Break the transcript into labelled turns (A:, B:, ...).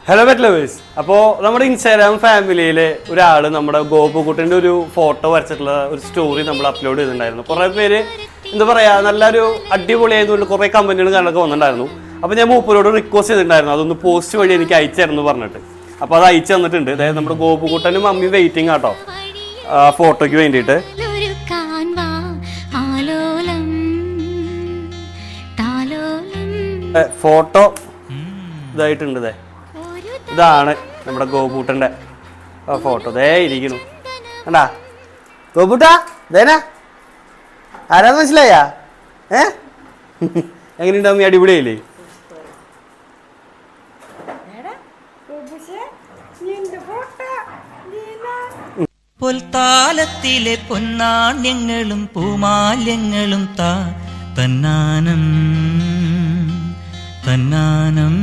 A: Hello pet lovers. അപ്പോൾ നമ്മുടെ Instagram ഫാമിലിയിലെ ഒരാൾ നമ്മുടെ ഗോപുകുട്ടൻ്റെ ഒരു ഫോട്ടോ വരച്ചിട്ടുള്ള ഒരു സ്റ്റോറി നമ്മൾ അപ്ലോഡ് ചെയ്തിട്ടുണ്ടായിരുന്നു. കുറേ പേര് എന്താ പറയുക, നല്ലൊരു അടിപൊളിയായതുകൊണ്ട് കുറേ കമൻറ്റുകൾ കാര്യങ്ങളൊക്കെ വന്നിട്ടുണ്ടായിരുന്നു. അപ്പോൾ ഞാൻ മൂപ്പരോട് റിക്വസ്റ്റ് ചെയ്തിട്ടുണ്ടായിരുന്നു അതൊന്ന് പോസ്റ്റ് വഴി എനിക്ക് അയച്ചു തരുന്നു പറഞ്ഞിട്ട്. അപ്പോൾ അത് അയച്ചു തന്നിട്ടുണ്ട്. അതായത് നമ്മുടെ ഗോപുകുട്ടനും മമ്മിയും വെയിറ്റിംഗ് ആട്ടോ ഫോട്ടോയ്ക്ക് വേണ്ടിയിട്ട്. ഫോട്ടോ ഇതായിട്ടുണ്ട്. ഇതാണ് നമ്മുടെ ഗോപൂട്ടൻ്റെ ഫോട്ടോ. ദേ ഇരിക്കുന്നു കണ്ടാ ഗോപൂട്ടാ. ദേനാ ആരാന്ന് മനസ്സിലായാ? എങ്ങനെയുണ്ടാവും? ഈ അടിപൊളിയായില്ലേ?
B: പൊൽത്താലത്തിലെ പൊന്നാണ്യങ്ങളും പൂമാല്യങ്ങളും തന്നാനം തന്നാനം